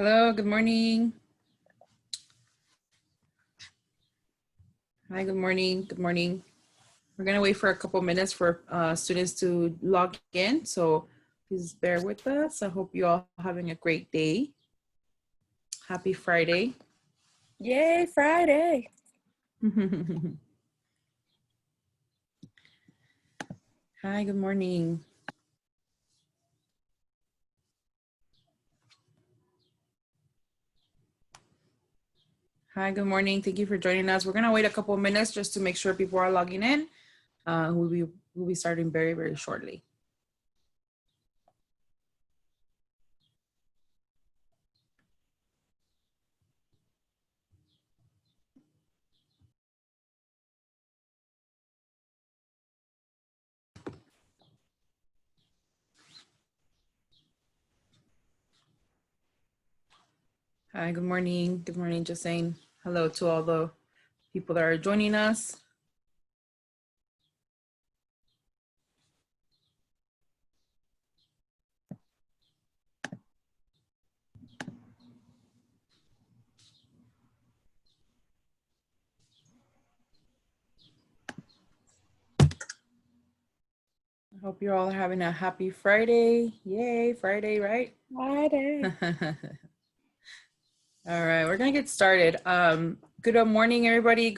Hello, good morning. Hi, good morning. Good morning. We're going to wait for a couple minutes for students to log in. So please bear with us. I hope you all are having a great day. Happy Friday. Yay, Friday. Hi, good morning. Hi, good morning. Thank you for joining us. We're going to wait a couple of minutes just to make sure people are logging in. We'll be starting very, very shortly. Hi, good morning. Good morning, just saying hello to all the people that are joining us. I hope you're all having a happy Friday. Yay, Friday, right? Friday. All right, we're gonna get started. Good morning, everybody.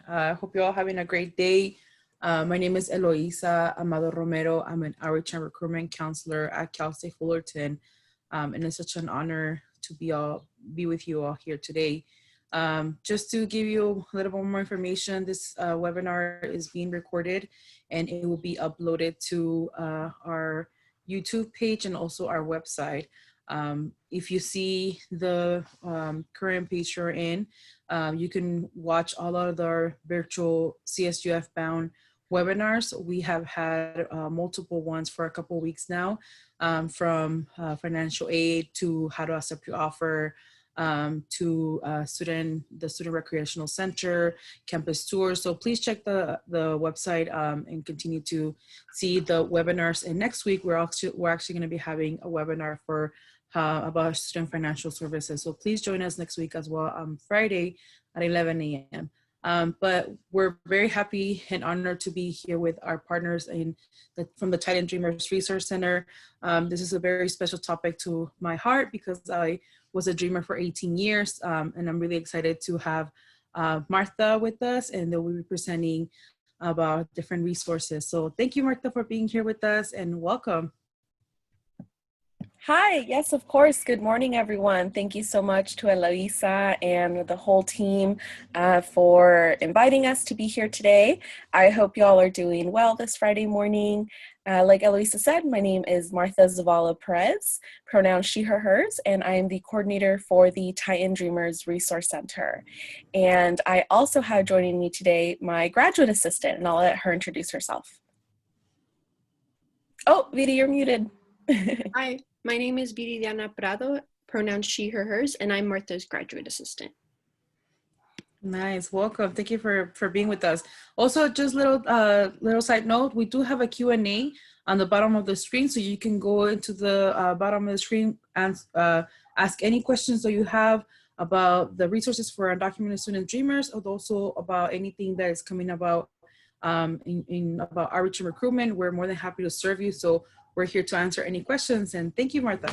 Hope you're all having a great day. My name is Eloisa Amado Romero. I'm an outreach and recruitment counselor at Cal State Fullerton. And it's such an honor to be with you all here today. Just to give you a little bit more information, this webinar is being recorded and it will be uploaded to our YouTube page and also our website. If you see the current page you're in, you can watch all of our virtual CSUF bound webinars. We have had multiple ones for a couple of weeks now, from financial aid to how to accept your offer, to the student recreational center, campus tours. So please check the website and continue to see the webinars. And next week we're actually going to be having a webinar for about student financial services. So please join us next week as well on Friday at 11 a.m. But we're very happy and honored to be here with our partners from the Titan Dreamers Resource Center. This is a very special topic to my heart because I was a dreamer for 18 years, and I'm really excited to have Martha with us, and they'll be presenting about different resources. So thank you, Martha, for being here with us, and welcome. Hi, yes, of course. Good morning, everyone. Thank you so much to Eloisa and the whole team for inviting us to be here today. I hope y'all are doing well this Friday morning. Like Eloisa said, my name is Martha Zavala Perez, pronouns she, her, hers, and I am the coordinator for the Titan Dreamers Resource Center. And I also have joining me today my graduate assistant, and I'll let her introduce herself. Oh, Vita, you're muted. Hi, my name is Viridiana Prado, pronouns she, her, hers, and I'm Martha's graduate assistant. Nice, welcome. Thank you for being with us. Also, just little side note, we do have a Q&A on the bottom of the screen, so you can go into the bottom of the screen and ask any questions that you have about the resources for undocumented student dreamers, or also about anything that is coming about about outreach and recruitment. We're more than happy to serve you. So we're here to answer any questions. And thank you, Martha.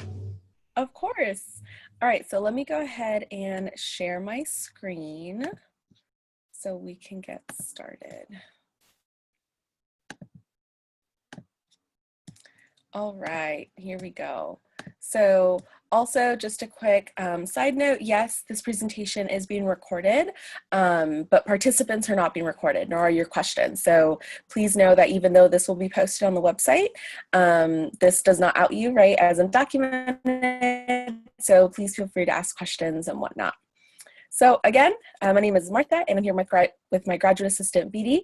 Of course. All right, so let me go ahead and share my screen so we can get started. All right, here we go. So also just a quick side note, yes, this presentation is being recorded, but participants are not being recorded, nor are your questions. So please know that even though this will be posted on the website, this does not out you, right, as undocumented. So please feel free to ask questions and whatnot. So again, my name is Martha, and I'm here with my graduate assistant, BD.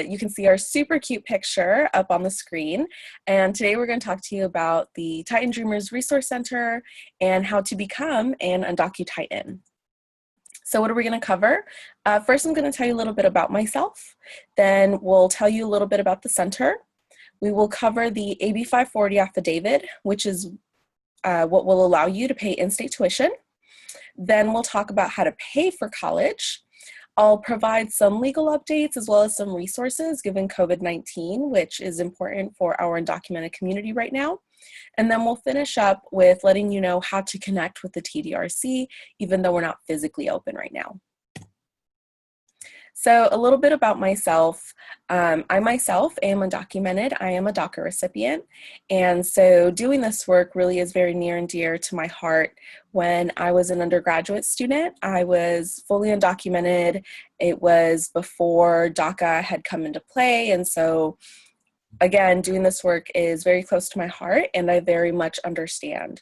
You can see our super cute picture up on the screen. And today we're going to talk to you about the Titan Dreamers Resource Center and how to become an UndocuTitan. So what are we going to cover? First, I'm going to tell you a little bit about myself. Then we'll tell you a little bit about the center. We will cover the AB 540 affidavit, which is what will allow you to pay in-state tuition. Then we'll talk about how to pay for college. I'll provide some legal updates as well as some resources given COVID-19, which is important for our undocumented community right now. And then we'll finish up with letting you know how to connect with the TDRC, even though we're not physically open right now. So a little bit about myself. I myself am undocumented. I am a DACA recipient. And so doing this work really is very near and dear to my heart. When I was an undergraduate student, I was fully undocumented. It was before DACA had come into play. And so again, doing this work is very close to my heart, and I very much understand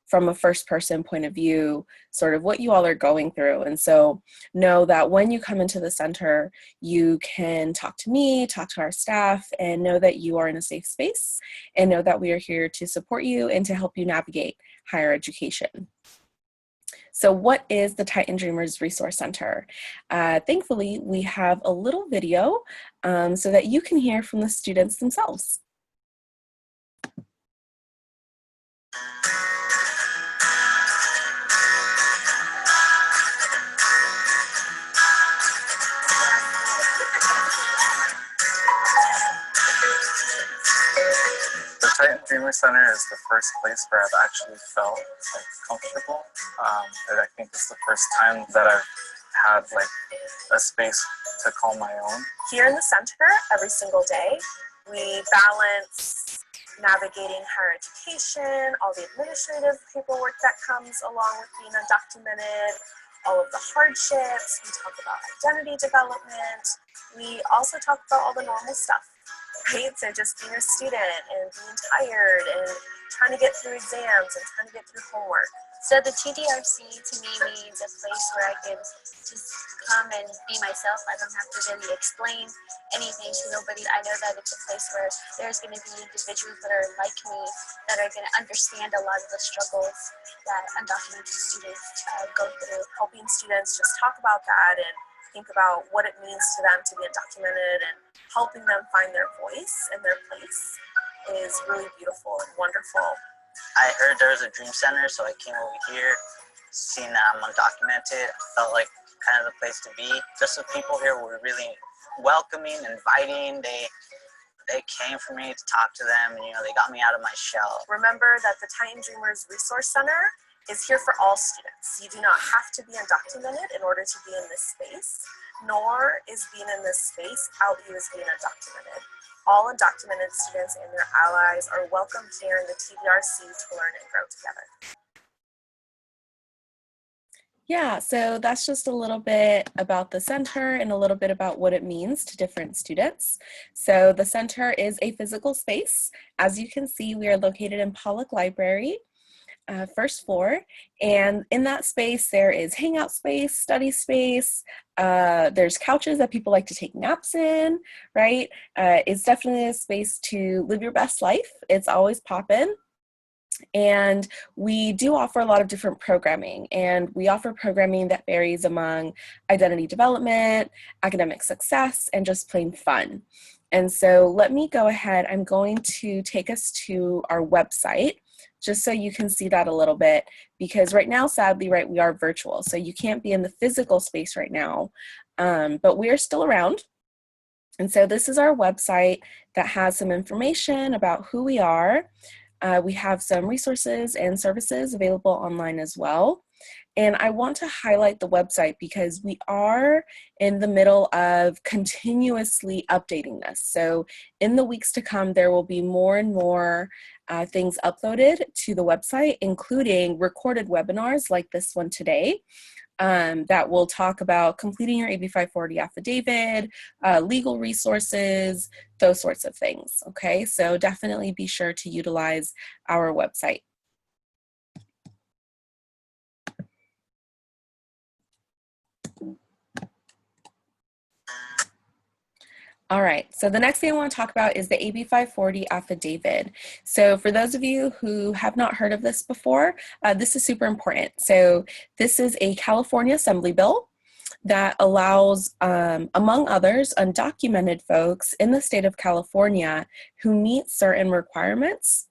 from a first person point of view, sort of what you all are going through. And so know that when you come into the center, you can talk to me, talk to our staff, and know that you are in a safe space, and know that we are here to support you and to help you navigate higher education. So what is the Titan Dreamers Resource Center? Thankfully, we have a little video so that you can hear from the students themselves. The Titan Dreamer Center is the first place where I've actually felt like comfortable. And I think it's the first time that I've had like a space to call my own. Here in the center, every single day, we balance navigating higher education, all the administrative paperwork that comes along with being undocumented, all of the hardships. We talk about identity development. We also talk about all the normal stuff. Right? So just being a student and being tired and trying to get through exams and trying to get through homework. So the TDRC to me means a place where I can just come and be myself. I don't have to really explain anything to nobody. I know that it's a place where there's going to be individuals that are like me, that are going to understand a lot of the struggles that undocumented students go through. Helping students just talk about that and think about what it means to them to be undocumented, and helping them find their voice and their place is really beautiful and wonderful. I heard there was a dream center, so I came over here. Seeing that I'm undocumented, felt like kind of the place to be. Just the people here were really welcoming, inviting. They came for me to talk to them, and they got me out of my shell. Remember that the Titan Dreamers Resource Center is here for all students. You do not have to be undocumented in order to be in this space, nor is being in this space out you as being undocumented. All undocumented students and their allies are welcome here in the TDRC to learn and grow together. Yeah, so that's just a little bit about the center and a little bit about what it means to different students. So the center is a physical space. As you can see, we are located in Pollock Library. First floor, and in that space there is hangout space, study space, there's couches that people like to take naps in, right? It's definitely a space to live your best life. It's always poppin'. And we do offer a lot of different programming, and we offer programming that varies among identity development, academic success, and just plain fun. And so let me go ahead, I'm going to take us to our website, just so you can see that a little bit, because right now, sadly, right, we are virtual, so you can't be in the physical space right now, but we are still around. And so this is our website that has some information about who we are. We have some resources and services available online as well. And I want to highlight the website because we are in the middle of continuously updating this. So in the weeks to come, there will be more and more things uploaded to the website, including recorded webinars like this one today, that will talk about completing your AB 540 affidavit, legal resources, those sorts of things, okay? So definitely be sure to utilize our website. All right, so the next thing I want to talk about is the AB 540 affidavit. So for those of you who have not heard of this before, this is super important. So this is a California Assembly bill that allows, among others, undocumented folks in the state of California who meet certain requirements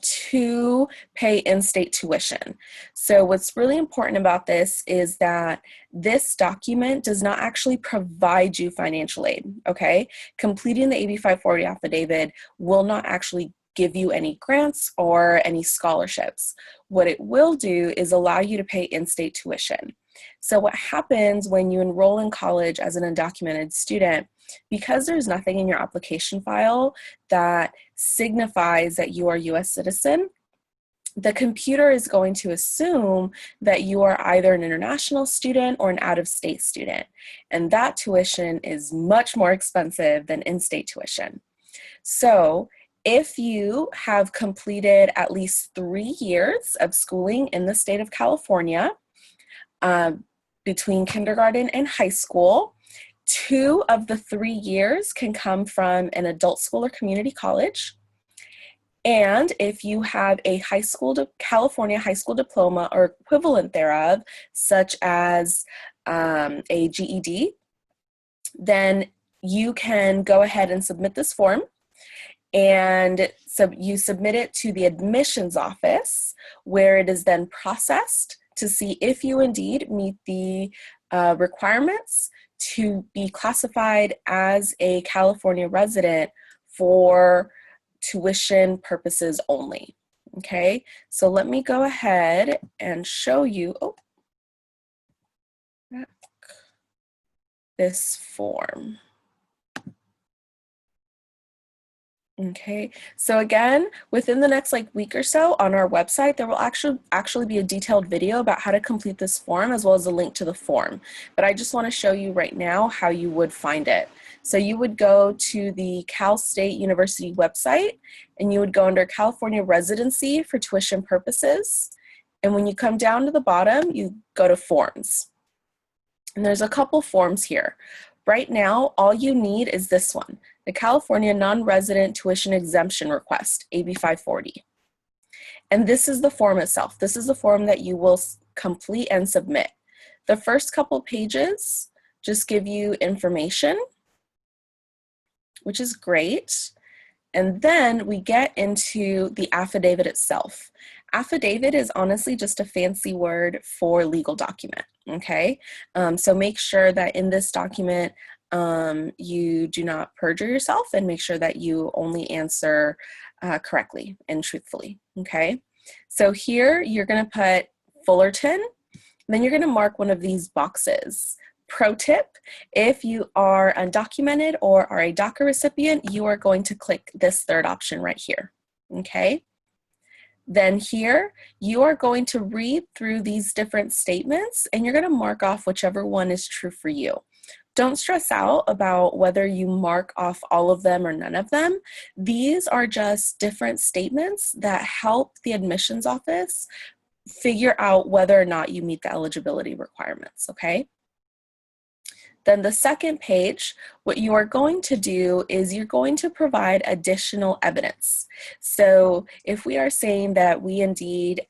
to pay in-state tuition. So what's really important about this is that this document does not actually provide you financial aid, okay? Completing the AB 540 affidavit will not actually give you any grants or any scholarships. What it will do is allow you to pay in-state tuition. So what happens when you enroll in college as an undocumented student, because there's nothing in your application file that signifies that you are a US citizen, the computer is going to assume that you are either an international student or an out-of-state student. And that tuition is much more expensive than in-state tuition. So if you have completed at least 3 years of schooling in the state of California, between kindergarten and high school, 2 of the 3 years can come from an adult school or community college. And if you have a California high school diploma or equivalent thereof, such as a GED, then you can go ahead and submit this form. And so you submit it to the admissions office, where it is then processed to see if you indeed meet the requirements to be classified as a California resident for tuition purposes only. Okay, so let me go ahead and show you this form. Okay, so again, within the next week or so on our website, there will actually be a detailed video about how to complete this form, as well as a link to the form. But I just want to show you right now how you would find it. So you would go to the Cal State University website, and you would go under California Residency for tuition purposes. And when you come down to the bottom, you go to Forms. And there's a couple forms here. Right now, all you need is this one, the California Non-Resident Tuition Exemption Request, AB 540. And this is the form itself. This is the form that you will complete and submit. The first couple pages just give you information, which is great. And then we get into the affidavit itself. Affidavit is honestly just a fancy word for legal document, okay? So make sure that in this document, you do not perjure yourself, and make sure that you only answer correctly and truthfully, okay? So here you're gonna put Fullerton, then you're gonna mark one of these boxes. Pro tip, if you are undocumented or are a DACA recipient, you are going to click this third option right here, okay? Then here, you are going to read through these different statements, and you're gonna mark off whichever one is true for you. Don't stress out about whether you mark off all of them or none of them. These are just different statements that help the admissions office figure out whether or not you meet the eligibility requirements, okay? Then the second page, what you are going to do is you're going to provide additional evidence. So if we are saying that we indeed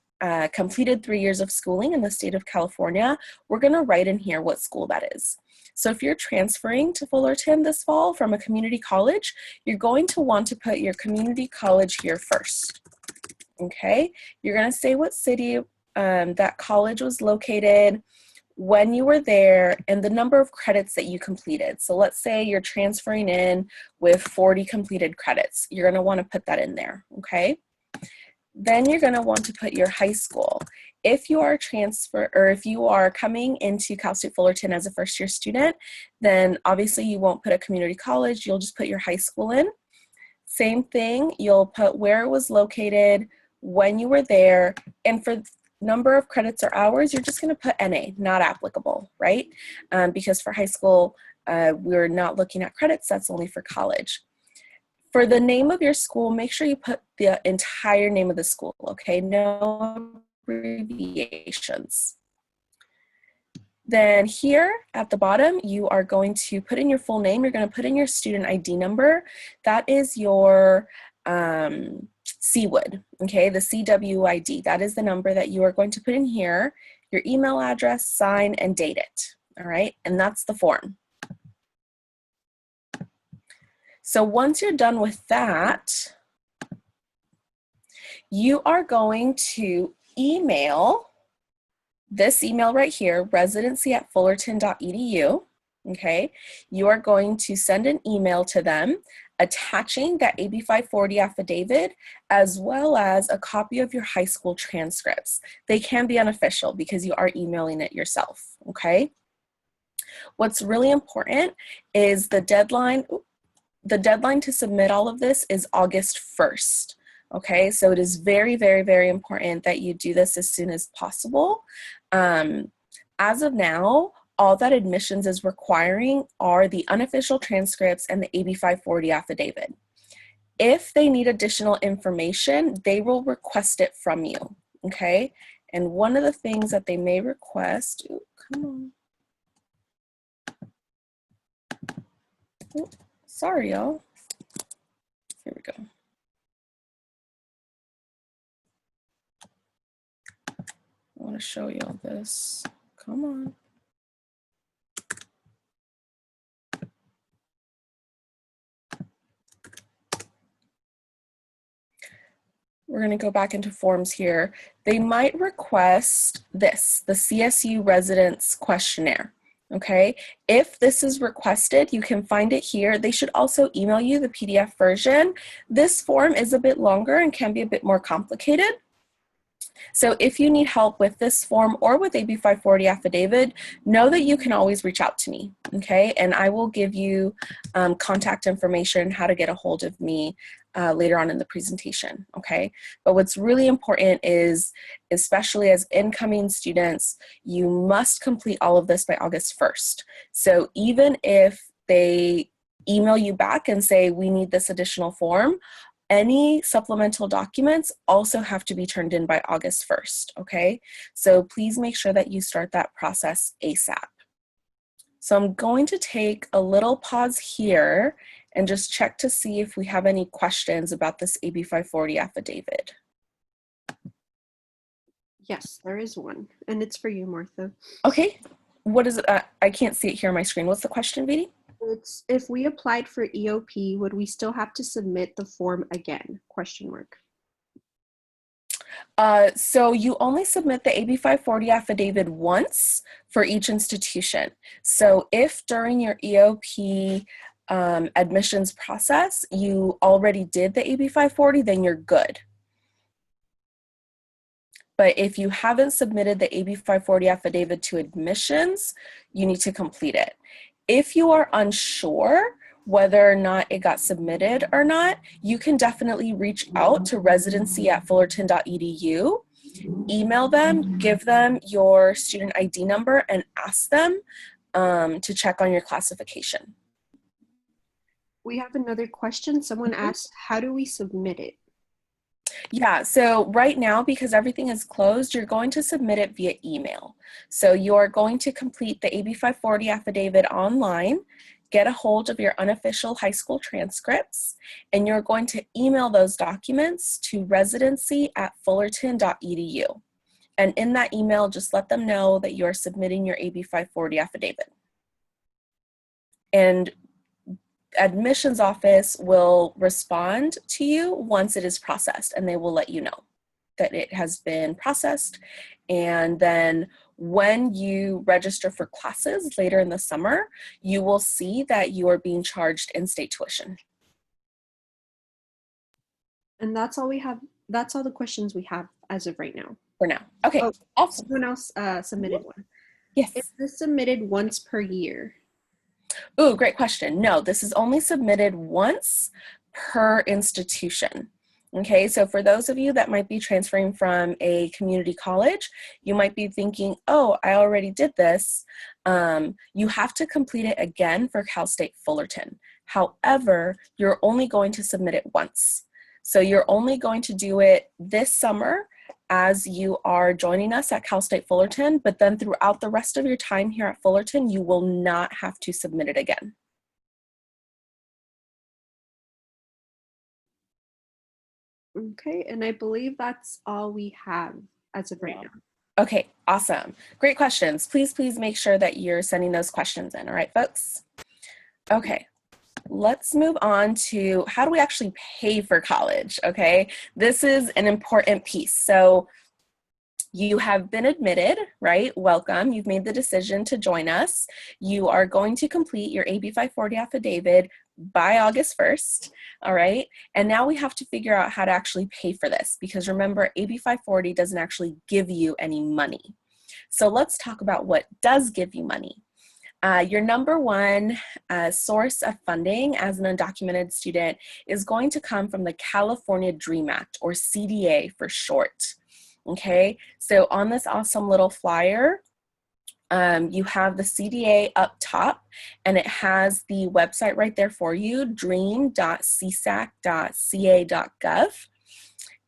completed 3 years of schooling in the state of California, we're gonna write in here what school that is. So if you're transferring to Fullerton this fall from a community college, you're going to want to put your community college here first, okay? You're gonna say what city that college was located, when you were there, and the number of credits that you completed. So let's say you're transferring in with 40 completed credits. You're gonna wanna put that in there, okay? Then you're gonna want to put your high school. If you are if you are coming into Cal State Fullerton as a first-year student, then obviously you won't put a community college, you'll just put your high school in. Same thing, you'll put where it was located, when you were there, and for number of credits or hours, you're just gonna put NA, not applicable, right? Because for high school, we're not looking at credits, that's only for college. For the name of your school, make sure you put the entire name of the school, okay? No abbreviations. Then here at the bottom, you are going to put in your full name. You're going to put in your student ID number. That is your CWID, okay? The CWID. That is the number that you are going to put in here, your email address, sign, and date it, all right? And that's the form. So once you're done with that, you are going to email this email right here, residency@fullerton.edu. Okay, you are going to send an email to them attaching that AB 540 affidavit as well as a copy of your high school transcripts. They can be unofficial because you are emailing it yourself. Okay, what's really important is the deadline to submit all of this is August 1st. Okay, so it is very, very, very important that you do this as soon as possible. As of now, all that admissions is requiring are the unofficial transcripts and the AB 540 affidavit. If they need additional information, they will request it from you. Okay, and one of the things that they may request, come on. Sorry, y'all. Here we go. I want to show you all this. Come on. We're going to go back into forms here. They might request this, the CSU residence questionnaire. Okay, if this is requested, you can find it here. They should also email you the PDF version. This form is a bit longer and can be a bit more complicated. So if you need help with this form or with AB 540 affidavit, know that you can always reach out to me, okay? And I will give you contact information, how to get a hold of me later on in the presentation, okay? But what's really important is, especially as incoming students, you must complete all of this by August 1st. So even if they email you back and say, we need this additional form, any supplemental documents also have to be turned in by August 1st, okay? So please make sure that you start that process ASAP. So I'm going to take a little pause here and just check to see if we have any questions about this AB 540 affidavit. Yes, there is one, and it's for you, Martha. Okay, what is it? I can't see it here on my screen. What's the question, Vidi? It's, if we applied for EOP, would we still have to submit the form again? Question mark. So you only submit the AB 540 affidavit once for each institution. So if during your EOP admissions process, you already did the AB 540, then you're good. But if you haven't submitted the AB 540 affidavit to admissions, you need to complete it. If you are unsure whether or not it got submitted or not, you can definitely reach out to residency@fullerton.edu, email them, give them your student ID number, and ask them to check on your classification. We have another question. Someone asked, how do we submit it? Yeah, so right now, because everything is closed, you're going to submit it via email. So you're going to complete the AB 540 affidavit online, get a hold of your unofficial high school transcripts, and you're going to email those documents to residency@fullerton.edu. And in that email, just let them know that you're submitting your AB 540 affidavit. And admissions office will respond to you once it is processed, and they will let you know that it has been processed. And then when you register for classes later in the summer, you will see that you are being charged in-state tuition. And that's all we have. That's all the questions we have as of right now. For now. Okay, Oh, awesome. Someone else submitted one. Yes. Is this submitted once per year? Ooh, great question. No, this is only submitted once per institution. Okay, so for those of you that might be transferring from a community college, you might be thinking, oh, I already did this. You have to complete it again for Cal State Fullerton. However, you're only going to submit it once. So you're only going to do it this summer as you are joining us at Cal State Fullerton, but then throughout the rest of your time here at Fullerton, you will not have to submit it again. Okay, and I believe that's all we have as of right now. Okay, awesome. Great questions. Please make sure that you're sending those questions in. All right, folks? Okay, let's move on to how do we actually pay for college, okay? This is an important piece. So you have been admitted, right? Welcome. You've made the decision to join us. You are going to complete your AB 540 affidavit by August 1st, all right? And now we have to figure out how to actually pay for this, because remember, AB 540 doesn't actually give you any money. So let's talk about what does give you money. Your number one source of funding as an undocumented student is going to come from the California Dream Act, or CDA for short. Okay, so on this awesome little flyer, you have the CDA up top, and it has the website right there for you, dream.csac.ca.gov.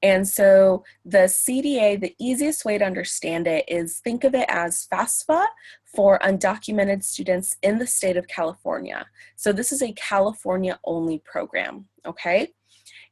And so the CDA, the easiest way to understand it is think of it as FAFSA for undocumented students in the state of California. So this is a California only program, okay?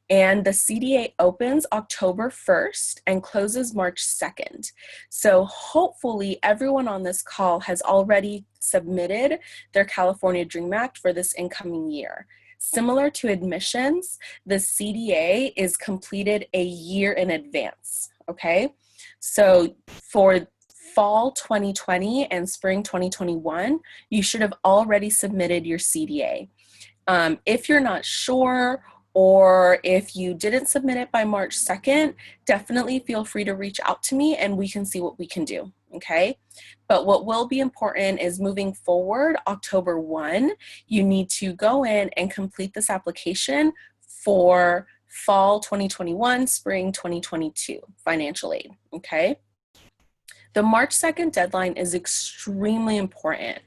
And the CDA opens October 1st and closes March 2nd. So hopefully everyone on this call has already submitted their California Dream Act for this incoming year. Similar to admissions, the CDA is completed a year in advance, okay? So for fall 2020 and spring 2021, you should have already submitted your CDA. If you're not sure, or if you didn't submit it by March 2nd, definitely feel free to reach out to me and we can see what we can do, okay? But what will be important is moving forward, October 1, you need to go in and complete this application for fall 2021, spring 2022 financial aid, okay? The March 2nd deadline is extremely important.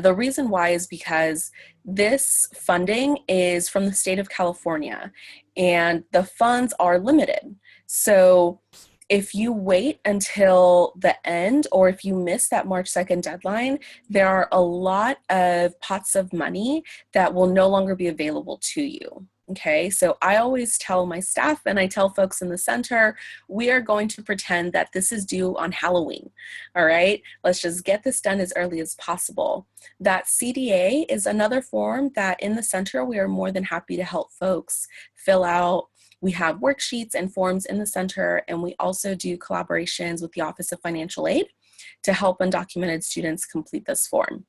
The reason why is because this funding is from the state of California and the funds are limited. So if you wait until the end, or if you miss that March 2nd deadline, there are a lot of pots of money that will no longer be available to you. Okay, so I always tell my staff and I tell folks in the center, we are going to pretend that this is due on Halloween. All right, let's just get this done as early as possible. That CDA is another form that in the center, we are more than happy to help folks fill out. We have worksheets and forms in the center, and we also do collaborations with the Office of Financial Aid to help undocumented students complete this form.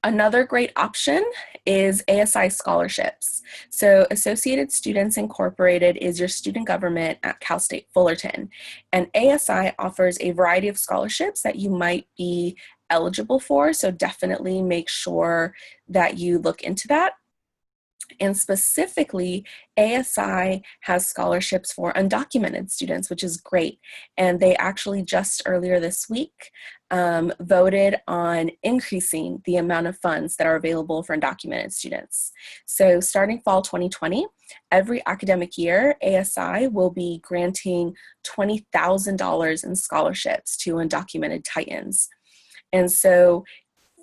Another great option is ASI scholarships. So Associated Students Incorporated is your student government at Cal State Fullerton. And ASI offers a variety of scholarships that you might be eligible for. So definitely make sure that you look into that. And specifically, ASI has scholarships for undocumented students, which is great. And they actually just earlier this week voted on increasing the amount of funds that are available for undocumented students. So starting fall 2020, every academic year, ASI will be granting $20,000 in scholarships to undocumented Titans. And so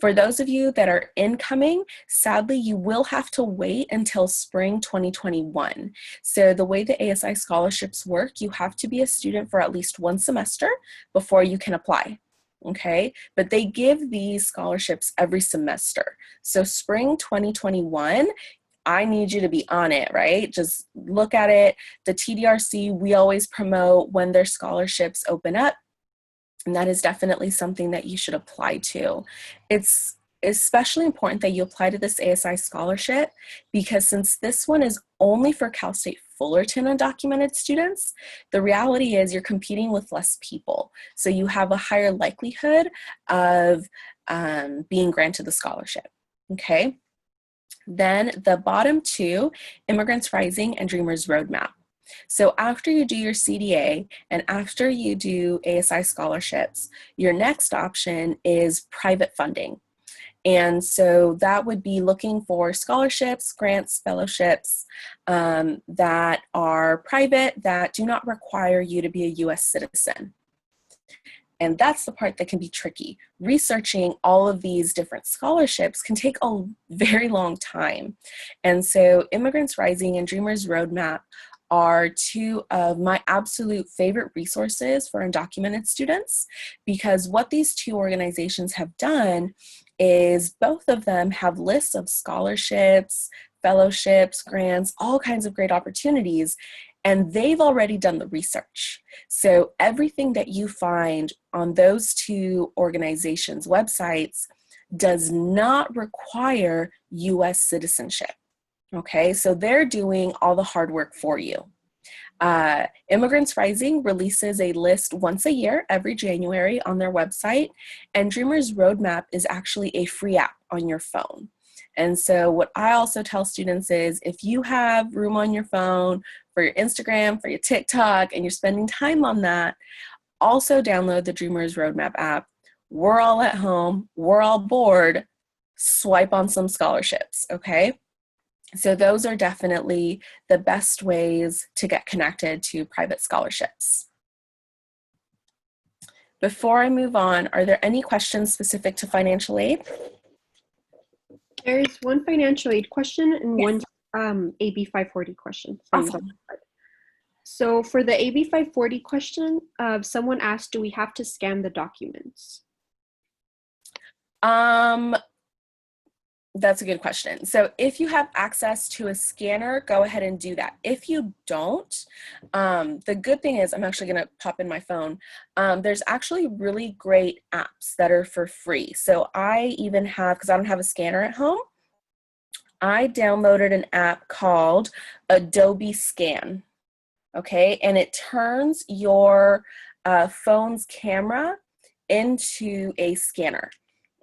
for those of you that are incoming, sadly, you will have to wait until spring 2021. So the way the ASI scholarships work, you have to be a student for at least one semester before you can apply, okay? But they give these scholarships every semester. So spring 2021, I need you to be on it, right? Just look at it. The TDRC, we always promote when their scholarships open up. And that is definitely something that you should apply to. It's especially important that you apply to this ASI scholarship because since this one is only for Cal State Fullerton undocumented students, the reality is you're competing with less people. So you have a higher likelihood of being granted the scholarship, okay? Then the bottom two, Immigrants Rising and Dreamers Roadmap. So after you do your CDA and after you do ASI scholarships, your next option is private funding. And so that would be looking for scholarships, grants, fellowships that are private, that do not require you to be a US citizen. And that's the part that can be tricky. Researching all of these different scholarships can take a very long time. And so Immigrants Rising and Dreamers Roadmap are two of my absolute favorite resources for undocumented students, because what these two organizations have done is both of them have lists of scholarships, fellowships, grants, all kinds of great opportunities, and they've already done the research. So everything that you find on those two organizations' websites does not require US citizenship. Okay, so they're doing all the hard work for you. Immigrants Rising releases a list once a year, every January, on their website, and Dreamers Roadmap is actually a free app on your phone. And so what I also tell students is, if you have room on your phone for your Instagram, for your TikTok, and you're spending time on that, also download the Dreamers Roadmap app. We're all at home, we're all bored, swipe on some scholarships, okay? So those are definitely the best ways to get connected to private scholarships. Before I move on, are there any questions specific to financial aid? There's one financial aid question and Yes. one AB 540 question. Awesome. So for the AB 540 question, someone asked, do we have to scan the documents? That's a good question. So if you have access to a scanner, go ahead and do that. If you don't, the good thing is, I'm actually going to pop in my phone. There's actually really great apps that are for free. So I even have, because I don't have a scanner at home, I downloaded an app called Adobe Scan. Okay, and it turns your phone's camera into a scanner.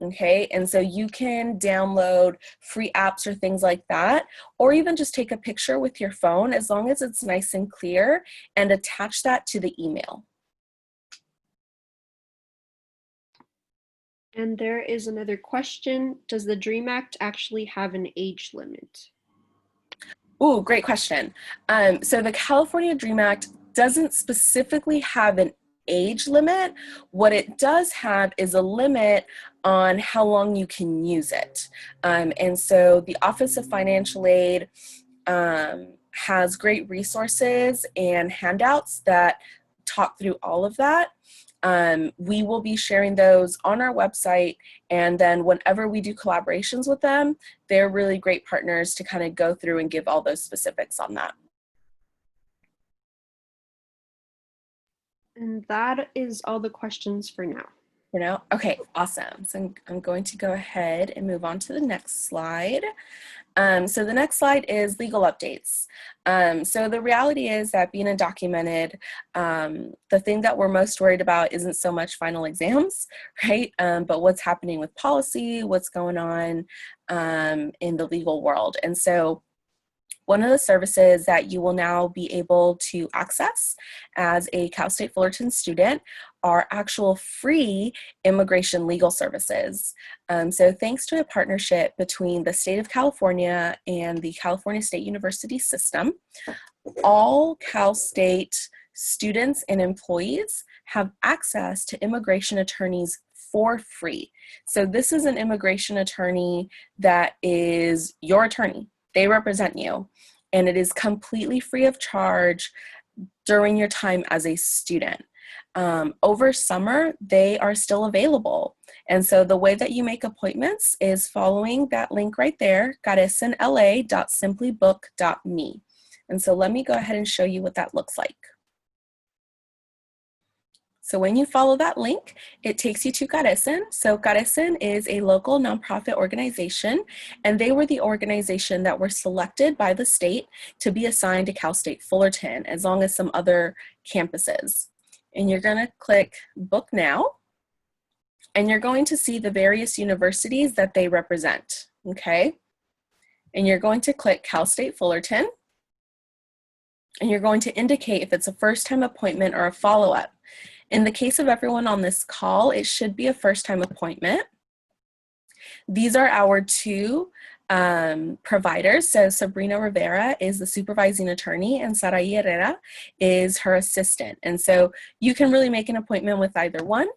Okay, and so you can download free apps or things like that, or even just take a picture with your phone, as long as it's nice and clear, and attach that to the email. And there is another question. Does the DREAM Act actually have an age limit? Ooh, great question. So the California DREAM Act doesn't specifically have an age limit. What it does have is a limit on how long you can use it. And so the Office of Financial Aid has great resources and handouts that talk through all of that. We will be sharing those on our website, and then whenever we do collaborations with them, they're really great partners to kind of go through and give all those specifics on that. And that is all the questions for now. For now? Okay, awesome. So I'm going to go ahead and move on to the next slide. So the next slide is legal updates. So the reality is that being undocumented, the thing that we're most worried about isn't so much final exams, right? But what's happening with policy, what's going on in the legal world. And so one of the services that you will now be able to access as a Cal State Fullerton student are actual free immigration legal services. So thanks to a partnership between the state of California and the California State University system, all Cal State students and employees have access to immigration attorneys for free. So this is an immigration attorney that is your attorney. They represent you, and it is completely free of charge during your time as a student. Over summer, they are still available. And so the way that you make appointments is following that link right there, garesanla.simplybook.me. And so let me go ahead and show you what that looks like. So when you follow that link, it takes you to Garesen. So Garesen is a local nonprofit organization, and they were the organization that were selected by the state to be assigned to Cal State Fullerton, as long as some other campuses. And you're gonna click Book Now, and you're going to see the various universities that they represent, okay? And you're going to click Cal State Fullerton, and you're going to indicate if it's a first-time appointment or a follow-up. In the case of everyone on this call, it should be a first-time appointment. These are our two providers. So Sabrina Rivera is the supervising attorney, and Sarai Herrera is her assistant. And so you can really make an appointment with either one.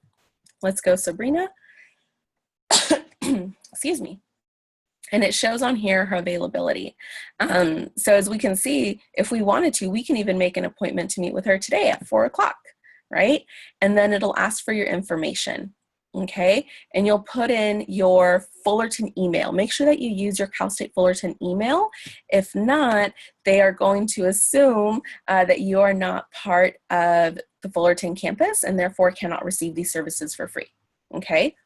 Let's go, Sabrina. Excuse me. And it shows on here her availability. So as we can see, if we wanted to, we can even make an appointment to meet with her today at 4 o'clock, right? And then it'll ask for your information, okay? And you'll put in your Fullerton email. Make sure that you use your Cal State Fullerton email. If not, they are going to assume that you are not part of the Fullerton campus and therefore cannot receive these services for free, okay?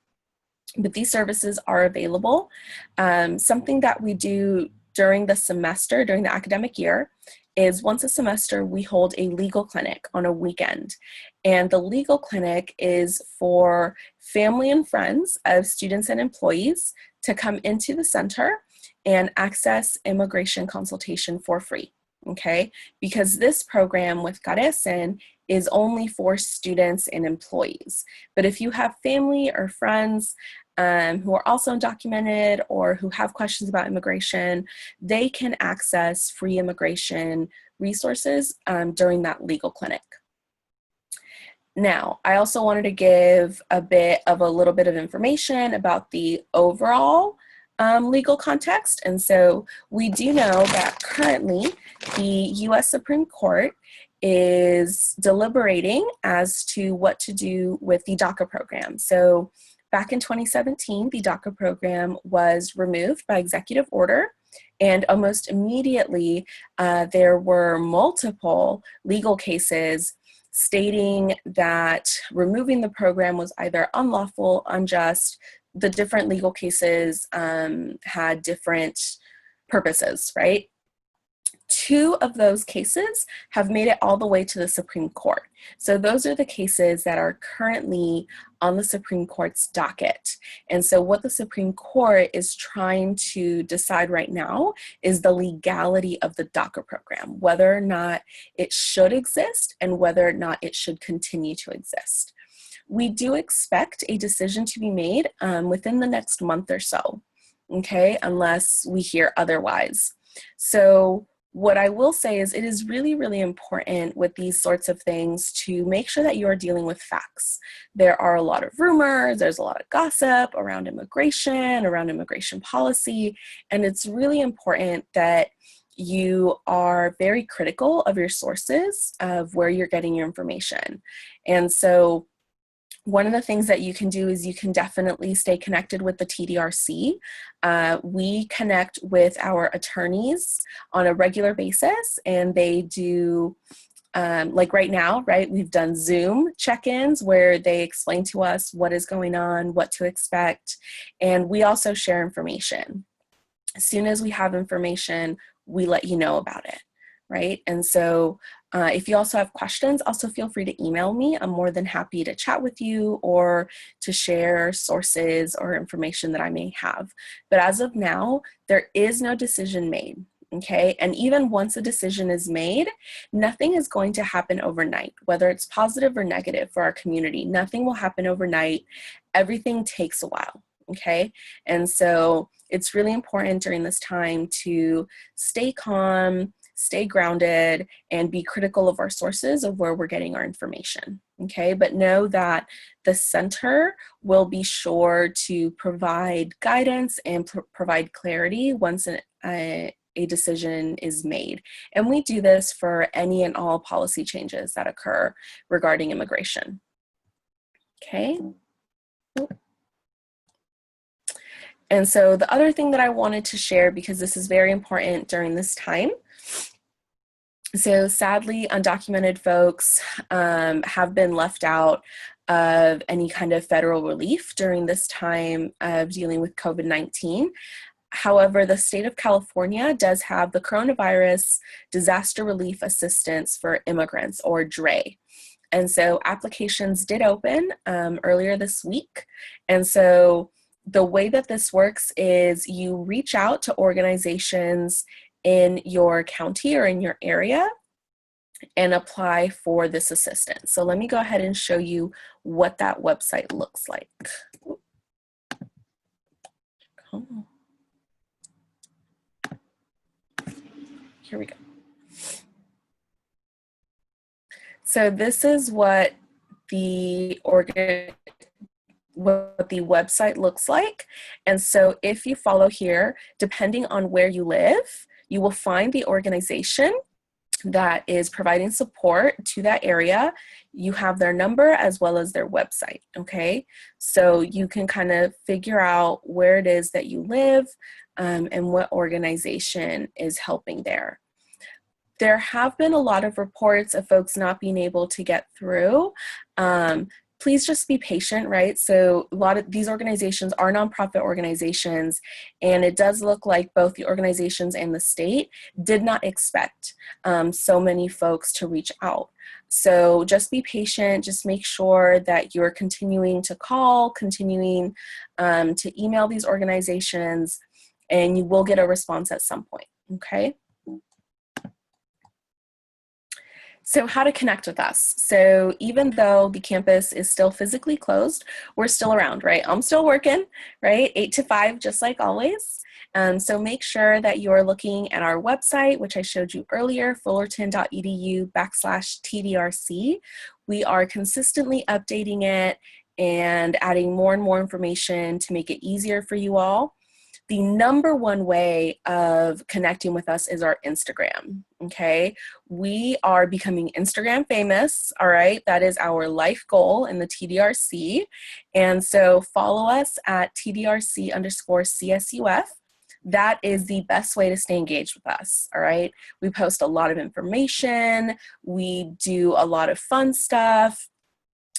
But these services are available. Something that we do during the semester, during the academic year, is once a semester we hold a legal clinic on a weekend. And the legal clinic is for family and friends of students and employees to come into the center and access immigration consultation for free, okay? Because this program with Carecen is only for students and employees. But if you have family or friends who are also undocumented or who have questions about immigration, they can access free immigration resources during that legal clinic. Now, I also wanted to give a little bit of information about the overall legal context. And so we do know that currently the U.S. Supreme Court is deliberating as to what to do with the DACA program. So back in 2017, the DACA program was removed by executive order, and almost immediately there were multiple legal cases stating that removing the program was either unlawful, unjust. The different legal cases had different purposes, right? 2 of those cases have made it all the way to the Supreme Court. So those are the cases that are currently on the Supreme Court's docket. And so what the Supreme Court is trying to decide right now is the legality of the DACA program, whether or not it should exist and whether or not it should continue to exist. We do expect a decision to be made within the next month or so, okay, unless we hear otherwise. So what I will say is it is really, really important with these sorts of things to make sure that you're dealing with facts. There are a lot of rumors, there's a lot of gossip around immigration policy, and it's really important that you are very critical of your sources of where you're getting your information. And so one of the things that you can do is you can definitely stay connected with the TDRC. We connect with our attorneys on a regular basis, and they do, like right now, right, we've done Zoom check-ins where they explain to us what is going on, what to expect, and we also share information. As soon as we have information, we let you know about it, right? And so if you also have questions, also feel free to email me. I'm more than happy to chat with you or to share sources or information that I may have. But as of now, there is no decision made, okay? And even once a decision is made, nothing is going to happen overnight, whether it's positive or negative for our community. Nothing will happen overnight. Everything takes a while, okay? And so it's really important during this time to stay calm, stay grounded, and be critical of our sources of where we're getting our information, okay? But know that the center will be sure to provide guidance and provide clarity once a decision is made. And we do this for any and all policy changes that occur regarding immigration, okay? And so the other thing that I wanted to share, because this is very important during this time, so sadly, undocumented folks have been left out of any kind of federal relief during this time of dealing with COVID-19. However, the state of California does have the Coronavirus Disaster Relief Assistance for Immigrants, or DRE. And so applications did open earlier this week. And so the way that this works is you reach out to organizations in your county or in your area and apply for this assistance. So let me go ahead and show you what that website looks like. Oh. Here we go. So this is what the what the website looks like. And so if you follow here, depending on where you live, you will find the organization that is providing support to that area. You have their number as well as their website, okay? So you can kind of figure out where it is that you live and what organization is helping there. There have been a lot of reports of folks not being able to get through. Please just be patient, right? So a lot of these organizations are nonprofit organizations, and it does look like both the organizations and the state did not expect so many folks to reach out. So just be patient, just make sure that you're continuing to call, continuing to email these organizations, and you will get a response at some point, okay? So how to connect with us. So even though the campus is still physically closed, we're still around, right? I'm still working, right? 8 to 5, just like always. So make sure that you're looking at our website, which I showed you earlier, fullerton.edu/TDRC. We are consistently updating it and adding more and more information to make it easier for you all. The number one way of connecting with us is our Instagram, okay? We are becoming Instagram famous, all right? That is our life goal in the TDRC. And so follow us at TDRC_CSUF. That is the best way to stay engaged with us, all right? We post a lot of information. We do a lot of fun stuff.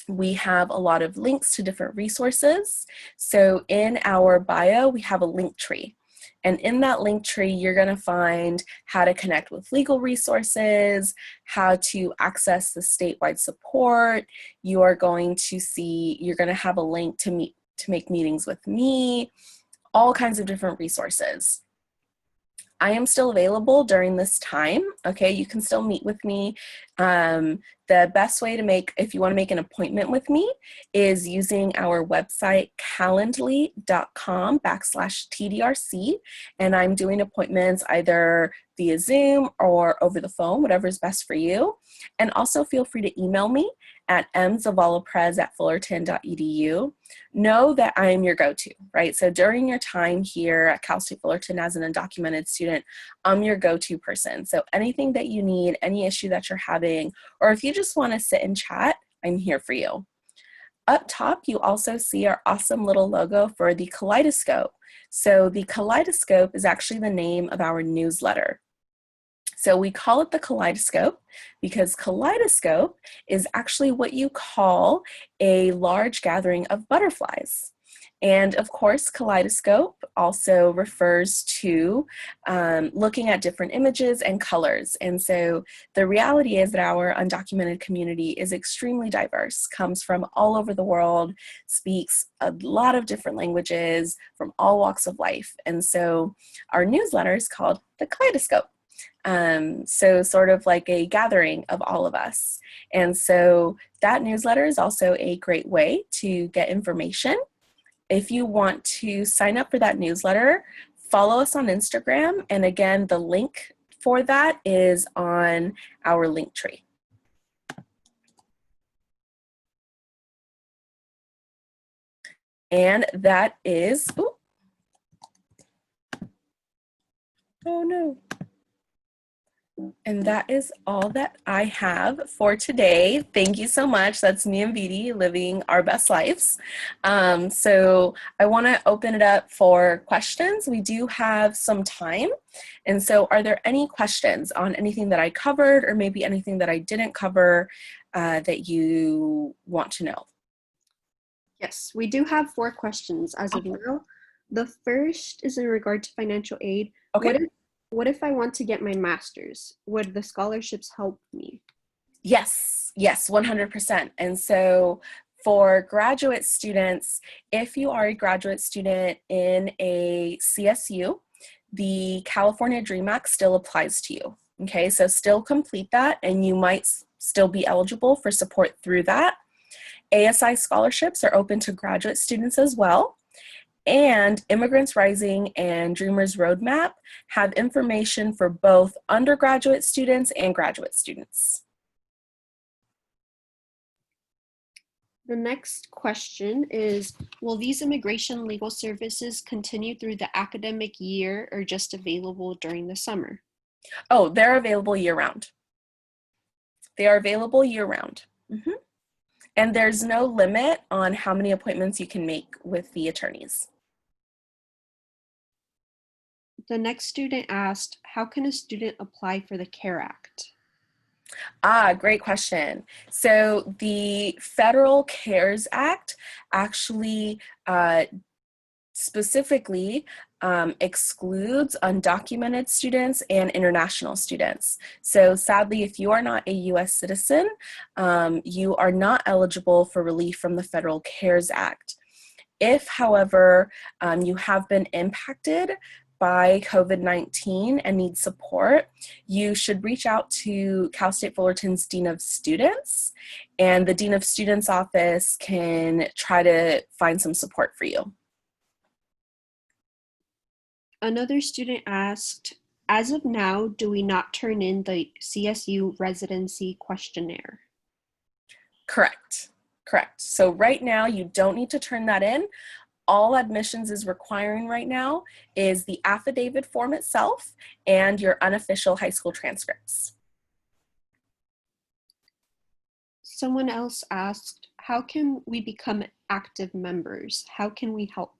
We have a lot of links to different resources. So in our bio, we have a link tree. And in that link tree, you're gonna find how to connect with legal resources, how to access the statewide support. You are going to see, you're gonna have a link to make meetings with me, all kinds of different resources. I am still available during this time, okay? You can still meet with me. The best way to if you wanna make an appointment with me is using our website, calendly.com/TDRC, and I'm doing appointments either via Zoom or over the phone, whatever is best for you. And also feel free to email me at mzavalaprez@fullerton.edu. Know that I am your go-to, right? So during your time here at Cal State Fullerton as an undocumented student, I'm your go-to person. So anything that you need, any issue that you're having, or if you just want to sit and chat, I'm here for you. Up top, you also see our awesome little logo for the kaleidoscope. So the kaleidoscope is actually the name of our newsletter. So we call it the kaleidoscope because kaleidoscope is actually what you call a large gathering of butterflies. And of course, kaleidoscope also refers to looking at different images and colors. And so the reality is that our undocumented community is extremely diverse, comes from all over the world, speaks a lot of different languages from all walks of life. And so our newsletter is called the kaleidoscope. So sort of like a gathering of all of us. And so that newsletter is also a great way to get information. If you want to sign up for that newsletter, follow us on Instagram. And again, the link for that is on our link tree. And that is, oh no. And that is all that I have for today. Thank you so much. That's me and Vidi living our best lives. So I want to open it up for questions. We do have some time. And so are there any questions on anything that I covered or maybe anything that I didn't cover that you want to know? Yes, we do have 4 questions as of now. The first is in regard to financial aid. Okay. What if I want to get my master's? Would the scholarships help me? Yes, 100%. And so for graduate students, if you are a graduate student in a CSU, the California DREAM Act still applies to you. Okay, so still complete that and you might still be eligible for support through that. ASI scholarships are open to graduate students as well. And Immigrants Rising and Dreamers Roadmap have information for both undergraduate students and graduate students. The next question is, will these immigration legal services continue through the academic year or just available during the summer? Oh, they're available year-round. They are available year-round. And there's no limit on how many appointments you can make with the attorneys. The next student asked, how can a student apply for the CARE Act? Great question. So the Federal CARES Act actually specifically excludes undocumented students and international students. So sadly, if you are not a US citizen, you are not eligible for relief from the Federal CARES Act. If, however, you have been impacted by COVID-19 and need support, you should reach out to Cal State Fullerton's Dean of Students, and the Dean of Students office can try to find some support for you. Another student asked, as of now, do we not turn in the CSU residency questionnaire? Correct. So right now, you don't need to turn that in. All admissions is requiring right now is the affidavit form itself and your unofficial high school transcripts. Someone else asked, how can we become active members? How can we help?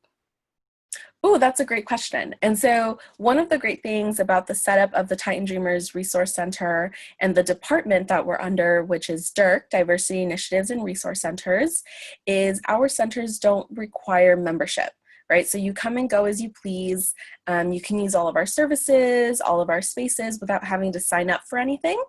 Oh, that's a great question. And so one of the great things about the setup of the Titan Dreamers Resource Center and the department that we're under, which is DIRC, Diversity Initiatives and Resource Centers, is our centers don't require membership, right? So you come and go as you please. You can use all of our services, all of our spaces without having to sign up for anything.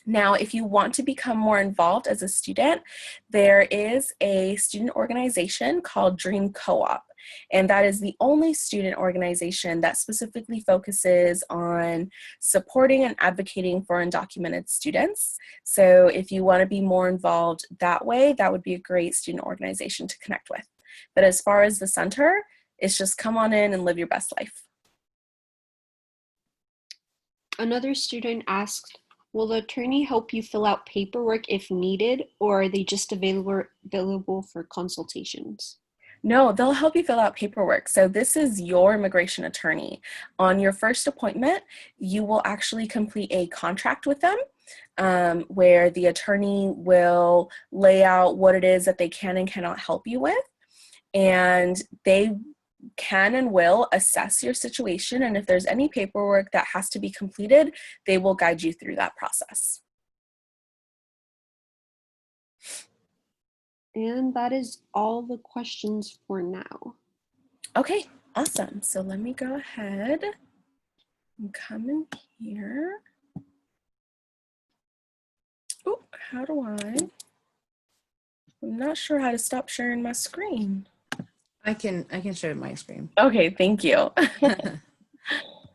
Now, if you want to become more involved as a student, there is a student organization called Dream Co-op, and that is the only student organization that specifically focuses on supporting and advocating for undocumented students. So if you want to be more involved that way, that would be a great student organization to connect with. But as far as the center, it's just come on in and live your best life. Another student asked, will the attorney help you fill out paperwork if needed, or are they just available for consultations? No, they'll help you fill out paperwork. So this is your immigration attorney. On your first appointment, you will actually complete a contract with them where the attorney will lay out what it is that they can and cannot help you with. And they can and will assess your situation. And if there's any paperwork that has to be completed, they will guide you through that process. And that is all the questions for now. Okay, awesome. So let me go ahead and come in here. Oh, how do I'm not sure how to stop sharing my screen. I can share my screen. Okay, thank you. All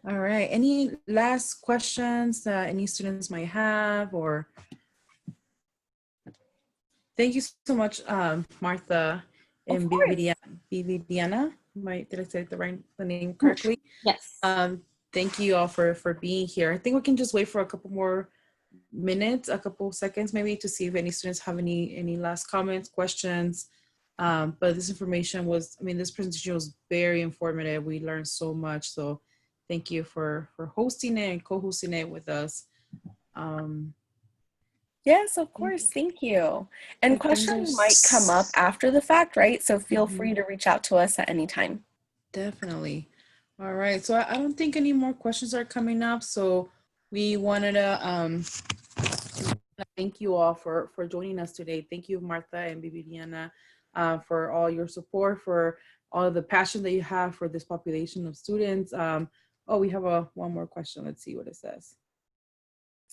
right. Any last questions that any students might have, or? Thank you so much, Martha and Vividiana. Did I say the name correctly? Yes. Thank you all for being here. I think we can just wait for a couple more minutes, a couple seconds maybe, to see if any students have any last comments, questions. But this information was, this presentation was very informative. We learned so much. So thank you for hosting it and co-hosting it with us. Yes, of course. Thank you. And questions might come up after the fact, right? So feel free to reach out to us at any time. Definitely. All right. So I don't think any more questions are coming up. So we wanted to thank you all for joining us today. Thank you, Martha and Vividiana, for all your support, for all of the passion that you have for this population of students. Oh, we have one more question. Let's see what it says.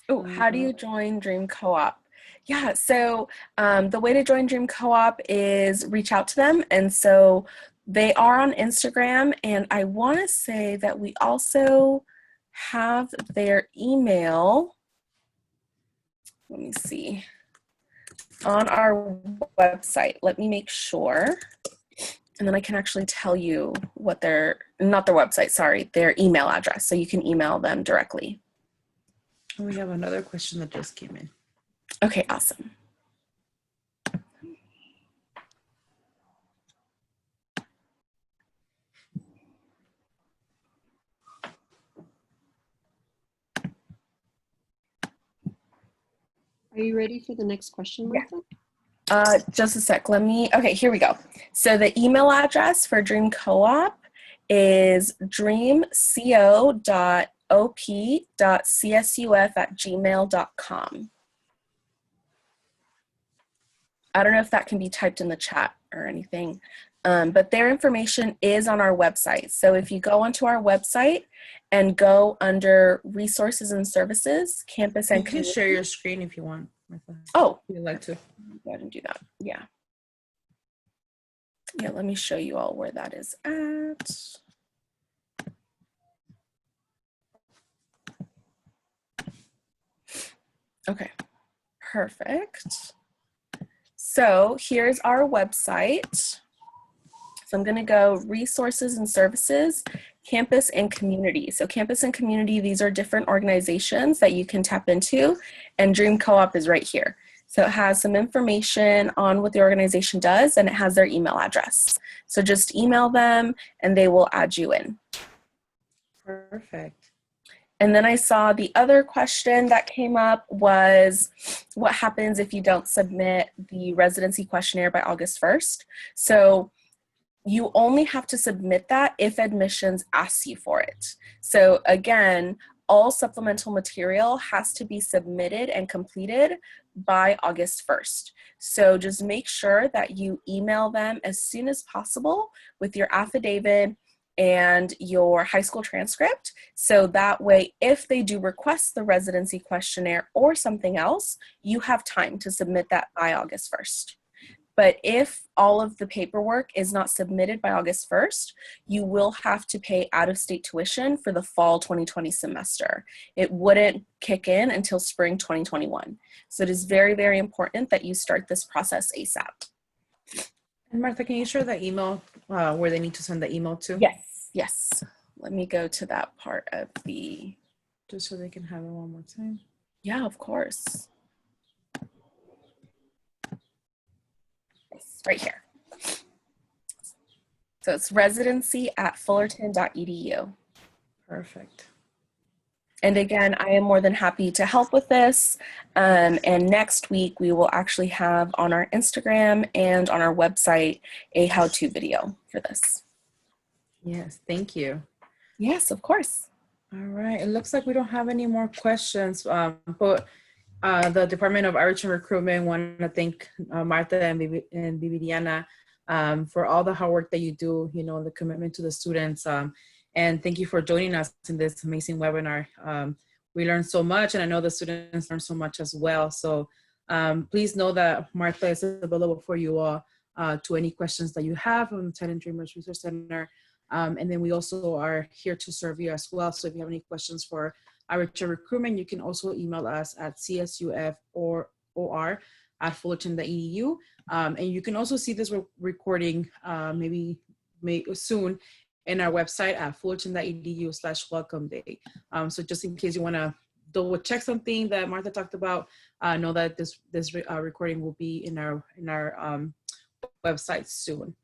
Oh, how do you join Dream Co-op? Yeah, so the way to join Dream Co-op is reach out to them. And so they are on Instagram. And I want to say that we also have their email. Let me see. On our website. Let me make sure. And then I can actually tell you what their website, sorry, their email address. So you can email them directly. We have another question that just came in. Okay, awesome. Are you ready for the next question, Yeah. Martha? Just a sec. Okay, here we go. So the email address for Dream Co-op is dreamco.op.csuf@gmail.com. I don't know if that can be typed in the chat or anything, but their information is on our website. So if you go onto our website and go under resources and services, campus and You can share your screen if you want, Martha. Oh, If you'd like to. go ahead and do that. Yeah. Yeah, let me show you all where that is at. Okay, perfect. So here's our website. So I'm gonna go resources and services, campus and community. So campus and community, these are different organizations that you can tap into, and Dream Co-op is right here. So it has some information on what the organization does, and it has their email address. So just email them and they will add you in. Perfect. And then I saw the other question that came up was, what happens if you don't submit the residency questionnaire by August 1st? So you only have to submit that if admissions asks you for it. So again, all supplemental material has to be submitted and completed by August 1st. So just make sure that you email them as soon as possible with your affidavit and your high school transcript. So that way, if they do request the residency questionnaire or something else, you have time to submit that by August 1st. But if all of the paperwork is not submitted by August 1st, you will have to pay out-of-state tuition for the fall 2020 semester. It wouldn't kick in until spring 2021. So it is very, very important that you start this process ASAP. And Martha, can you share the email where they need to send the email to? Yes, yes. Let me go to that part of the... Just so they can have it one more time. Yeah, of course. Right here. So it's residency@fullerton.edu. Perfect. And again, I am more than happy to help with this. And next week, we will actually have on our Instagram and on our website a how-to video for this. Yes, thank you. Yes, of course. All right, it looks like we don't have any more questions, but the Department of Outreach and Recruitment want to thank Martha and Viviana for all the hard work that you do, you know, the commitment to the students. And thank you for joining us in this amazing webinar. We learned so much, and I know the students learned so much as well. So please know that Martha is available for you all to any questions that you have on the Titan Dreamers Resource Center. And then we also are here to serve you as well. So if you have any questions for Outreach and Recruitment, you can also email us at csuf@fullerton.edu. And you can also see this recording maybe soon in our website at fullerton.edu/welcome day. So just in case you want to double check something that Martha talked about, know that this recording will be in our website soon.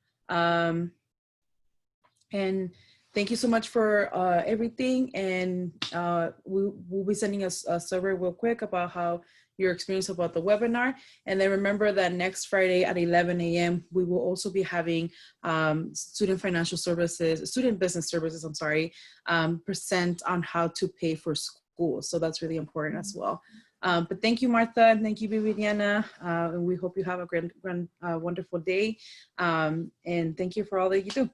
And thank you so much for everything. And we'll be sending us a survey real quick about how your experience about the webinar. And then remember that next Friday at 11 a.m., we will also be having student business services, present on how to pay for school. So that's really important as well. But thank you, Martha, and thank you, Viviana. And we hope you have a wonderful day. And thank you for all that you do.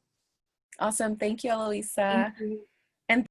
Awesome. Thank you, Eloisa. Thank you.